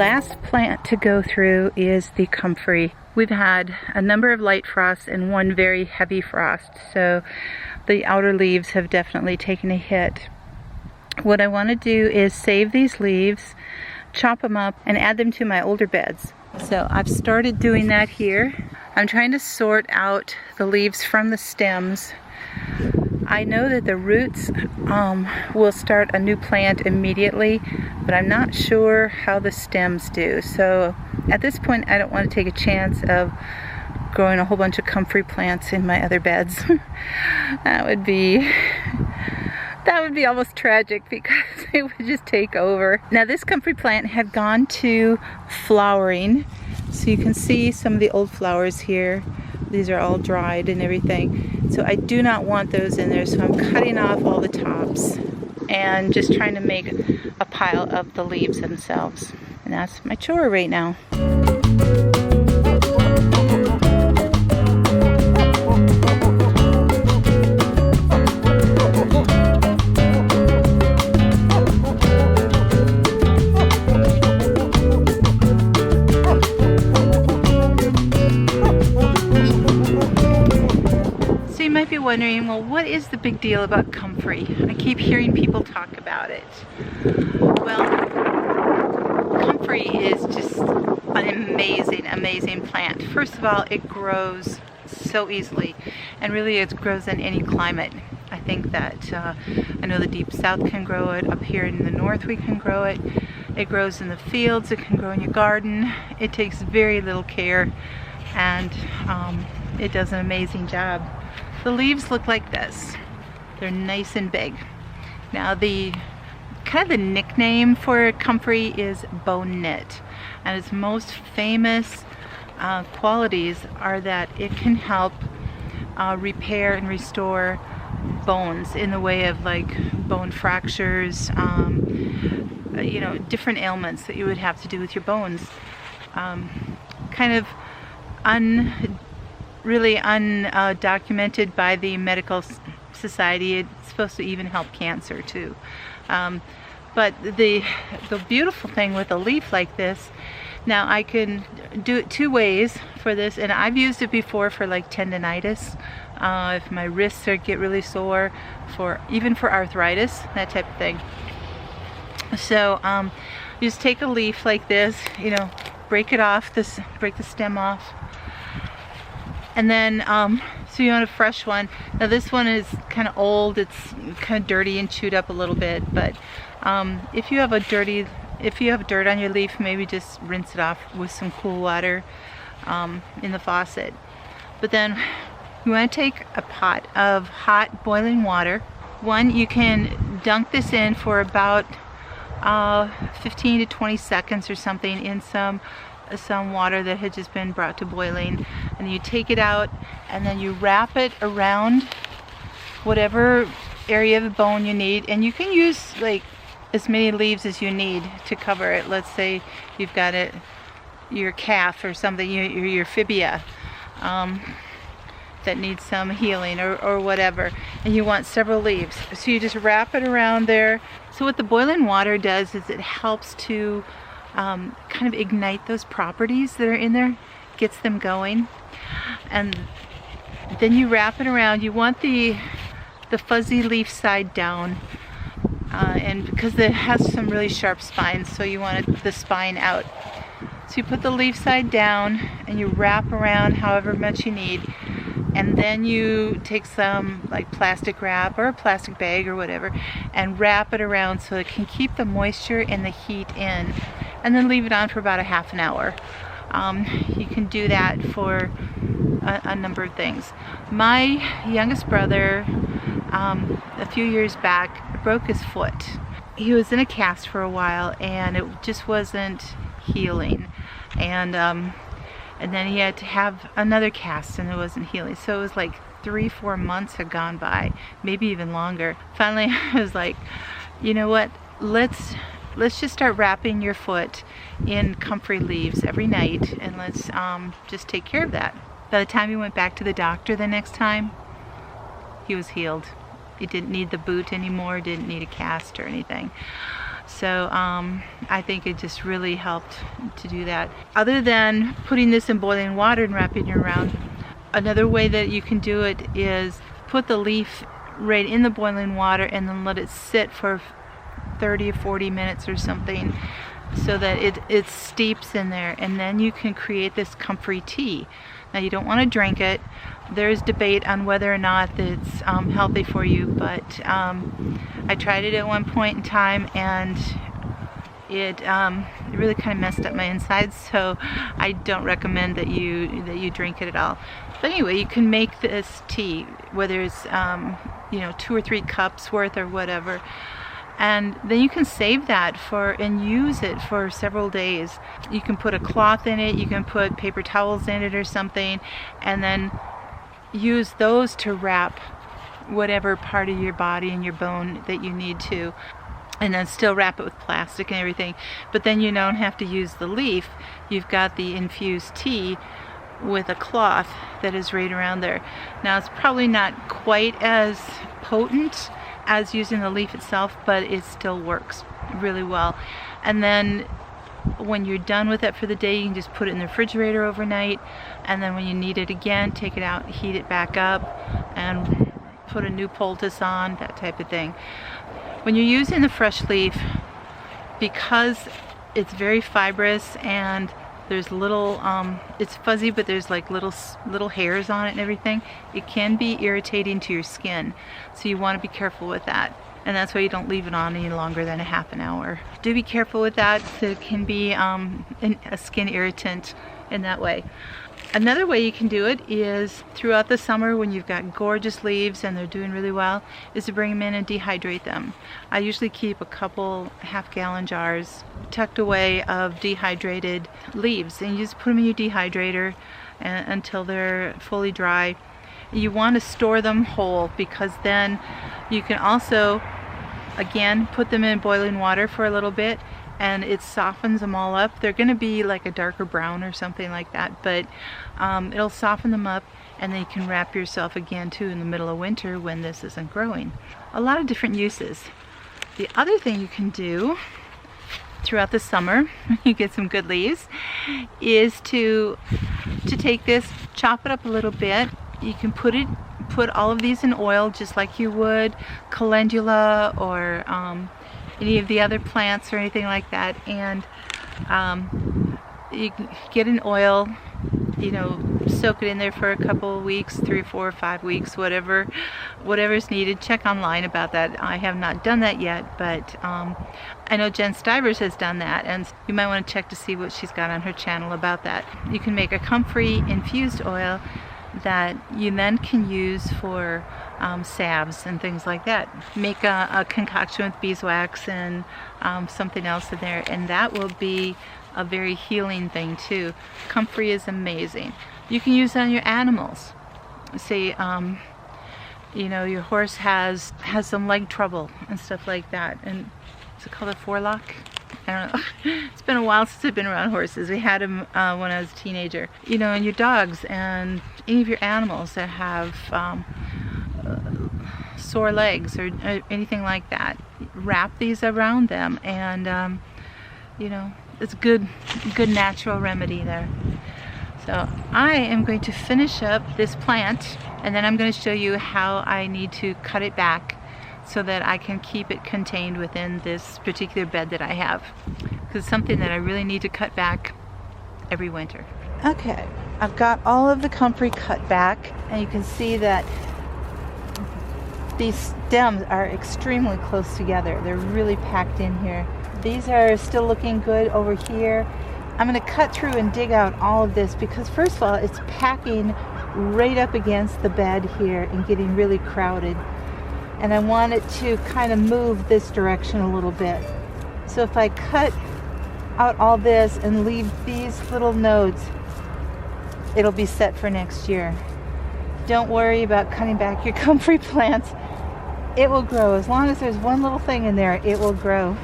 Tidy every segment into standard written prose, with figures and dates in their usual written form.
last plant to go through is the comfrey. We've had a number of light frosts and one very heavy frost, so the outer leaves have definitely taken a hit. What I want to do is save these leaves, chop them up, and add them to my older beds. So I've started doing that here. I'm trying to sort out the leaves from the stems. I know that the roots will start a new plant immediately, but I'm not sure how the stems do. So at this point, I don't want to take a chance of growing a whole bunch of comfrey plants in my other beds. That would be almost tragic because it would just take over. Now this comfrey plant had gone to flowering, so you can see some of the old flowers here. These are all dried and everything. So I do not want those in there, so I'm cutting off all the tops and just trying to make a pile of the leaves themselves. And that's my chore right now. Wondering, well, what is the big deal about comfrey? I keep hearing people talk about it. Well, comfrey is just an amazing plant. First of all, it grows so easily, and really it grows in any climate. I think that I know the deep south can grow it. Up here in the north we can grow it. It grows in the fields, it can grow in your garden. It takes very little care, and it does an amazing job. The leaves look like this. They're nice and big. Now the nickname for comfrey is bone knit, and its most famous qualities are that it can help repair and restore bones in the way of like bone fractures, you know, different ailments that you would have to do with your bones. Really undocumented by the medical society. It's supposed to even help cancer too. But the beautiful thing with a leaf like this, now I can do it two ways for this, and I've used it before for like tendinitis, if my wrists get really sore, even for arthritis, that type of thing. So you just take a leaf like this, you know, break it off, break the stem off. And then, so you want a fresh one. Now this one is kind of old, it's kind of dirty and chewed up a little bit, but if you have dirt on your leaf, maybe just rinse it off with some cool water in the faucet. But then you want to take a pot of hot boiling water. You can dunk this in for about 15 to 20 seconds or something in some water that had just been brought to boiling, and you take it out and then you wrap it around whatever area of the bone you need, and you can use like as many leaves as you need to cover it. Let's say you've got your calf or something, your fibia that needs some healing or whatever, and you want several leaves, so you just wrap it around there. So what the boiling water does is it helps to kind of ignite those properties that are in there, gets them going, and then you wrap it around. You want the fuzzy leaf side down, and because it has some really sharp spines, so you want the spine out. So you put the leaf side down and you wrap around however much you need, and then you take some like plastic wrap or a plastic bag or whatever and wrap it around so it can keep the moisture and the heat in, and then leave it on for about a half an hour. You can do that for a number of things. My youngest brother, a few years back, broke his foot. He was in a cast for a while and it just wasn't healing, and then he had to have another cast and it wasn't healing. So it was like 3-4 months had gone by, maybe even longer. Finally I was like, you know what, let's just start wrapping your foot in comfrey leaves every night, and let's just take care of that. By the time he went back to the doctor the next time, he was healed. He didn't need the boot anymore, didn't need a cast or anything. So I think it just really helped to do that. Other than putting this in boiling water and wrapping it around, another way that you can do it is put the leaf right in the boiling water and then let it sit for 30 or 40 minutes or something, so that it steeps in there, and then you can create this comfrey tea. Now you don't want to drink it. There's debate on whether or not it's healthy for you, but I tried it at one point in time, and it really kind of messed up my insides, so I don't recommend that you drink it at all. But anyway, you can make this tea, whether it's 2 or 3 cups worth or whatever, and then you can save that and use it for several days. You can put a cloth in it, you can put paper towels in it or something, and then use those to wrap whatever part of your body and your bone that you need to, and then still wrap it with plastic and everything. But then you don't have to use the leaf. You've got the infused tea with a cloth that is right around there. Now it's probably not quite as potent as using the leaf itself, but it still works really well. And then when you're done with it for the day, you can just put it in the refrigerator overnight, and then when you need it again, take it out, heat it back up, and put a new poultice on, that type of thing. When you're using the fresh leaf, because it's very fibrous and there's little, it's fuzzy, but there's like little hairs on it and everything, it can be irritating to your skin. So you want to be careful with that. And that's why you don't leave it on any longer than a half an hour. Do be careful with that. So it can be a skin irritant in that way. Another way you can do it is throughout the summer when you've got gorgeous leaves and they're doing really well, is to bring them in and dehydrate them. I usually keep a couple half-gallon jars tucked away of dehydrated leaves, and you just put them in your dehydrator until they're fully dry. You want to store them whole, because then you can also, again, put them in boiling water for a little bit, and it softens them all up. They're going to be like a darker brown or something like that, but it'll soften them up, and then you can wrap yourself again too in the middle of winter when this isn't growing. A lot of different uses. The other thing you can do throughout the summer, you get some good leaves, is to take this, chop it up a little bit. You can put all of these in oil just like you would calendula or any of the other plants or anything like that, and you can get an oil, soak it in there for a couple of weeks, 3, 4, 5 weeks, whatever's needed. Check online about that. I have not done that yet, but I know Jen Stivers has done that, and you might want to check to see what she's got on her channel about that. You can make a comfrey infused oil that you then can use for salves and things like that. Make a concoction with beeswax and something else in there, and that will be a very healing thing too. Comfrey is amazing. You can use it on your animals. Say your horse has some leg trouble and stuff like that, and is it called a forelock? I don't know. It's been a while since I've been around horses. We had them when I was a teenager. And your dogs and any of your animals that have sore legs or anything like that, wrap these around them, and it's a good natural remedy there. So I am going to finish up this plant, and then I'm going to show you how I need to cut it back so that I can keep it contained within this particular bed that I have, because it's something that I really need to cut back every winter. Okay, I've got all of the comfrey cut back, and you can see that these stems are extremely close together. They're really packed in here. These are still looking good over here. I'm going to cut through and dig out all of this, because first of all, it's packing right up against the bed here and getting really crowded. And I want it to kind of move this direction a little bit. So if I cut out all this and leave these little nodes, it'll be set for next year. Don't worry about cutting back your comfrey plants. It will grow. As long as there's one little thing in there, it will grow.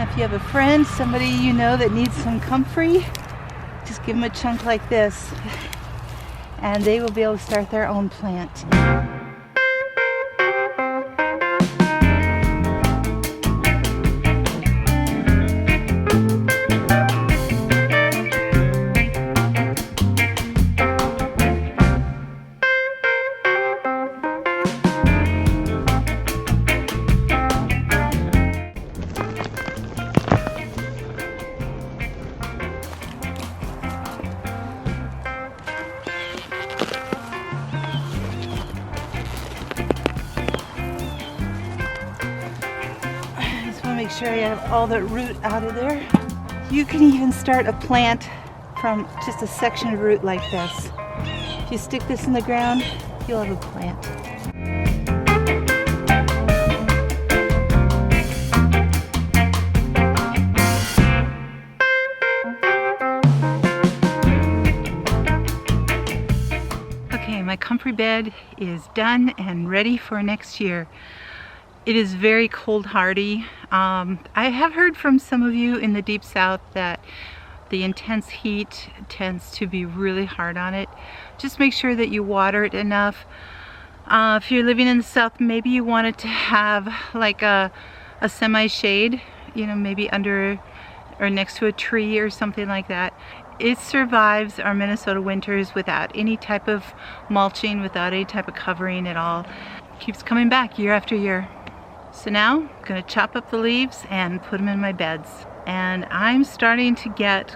If you have a friend, somebody you know that needs some comfrey, just give them a chunk like this and they will be able to start their own plant. Make sure I have all the root out of there. You can even start a plant from just a section of root like this. If you stick this in the ground, you'll have a plant. Okay, my comfrey bed is done and ready for next year. It is very cold hardy. I have heard from some of you in the deep south that the intense heat tends to be really hard on it. Just make sure that you water it enough. If you're living in the south, maybe you want it to have like a semi-shade, you know, maybe under or next to a tree or something like that. It survives our Minnesota winters without any type of mulching, without any type of covering at all. It keeps coming back year after year. So now I'm going to chop up the leaves and put them in my beds. And I'm starting to get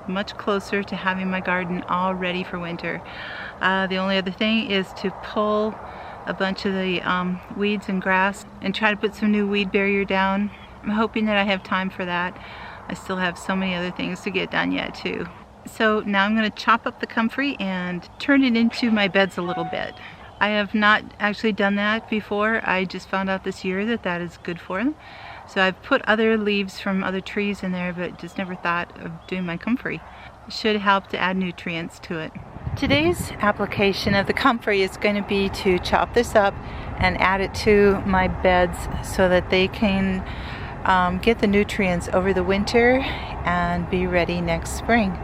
much closer to having my garden all ready for winter. The only other thing is to pull a bunch of the weeds and grass and try to put some new weed barrier down. I'm hoping that I have time for that. I still have so many other things to get done yet too. So now I'm going to chop up the comfrey and turn it into my beds a little bit. I have not actually done that before. I just found out this year that that is good for them. So I've put other leaves from other trees in there, but just never thought of doing my comfrey. It should help to add nutrients to it. Today's application of the comfrey is going to be to chop this up and add it to my beds so that they can get the nutrients over the winter and be ready next spring.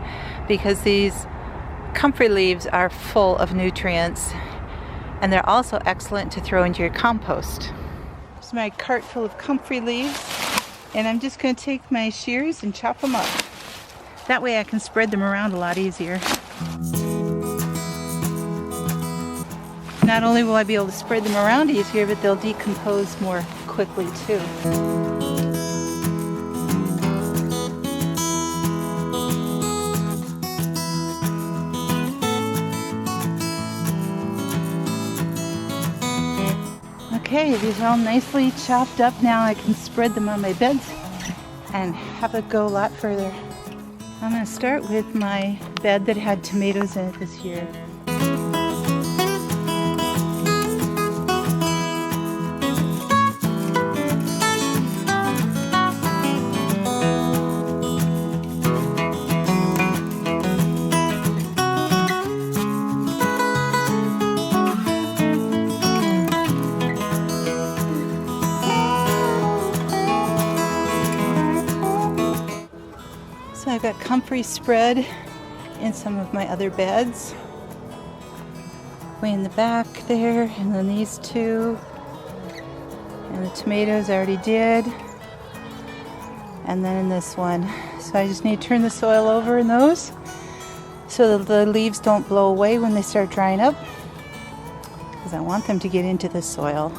Because these comfrey leaves are full of nutrients. And they're also excellent to throw into your compost. Here's my cart full of comfrey leaves, and I'm just going to take my shears and chop them up. That way I can spread them around a lot easier. Not only will I be able to spread them around easier, but they'll decompose more quickly too. Okay, these are all nicely chopped up now. I can spread them on my beds and have it go a lot further. I'm going to start with my bed that had tomatoes in it this year. So I've got comfrey spread in some of my other beds. Way in the back there, and then these two. And the tomatoes I already did. And then in this one. So I just need to turn the soil over in those so that the leaves don't blow away when they start drying up, because I want them to get into the soil.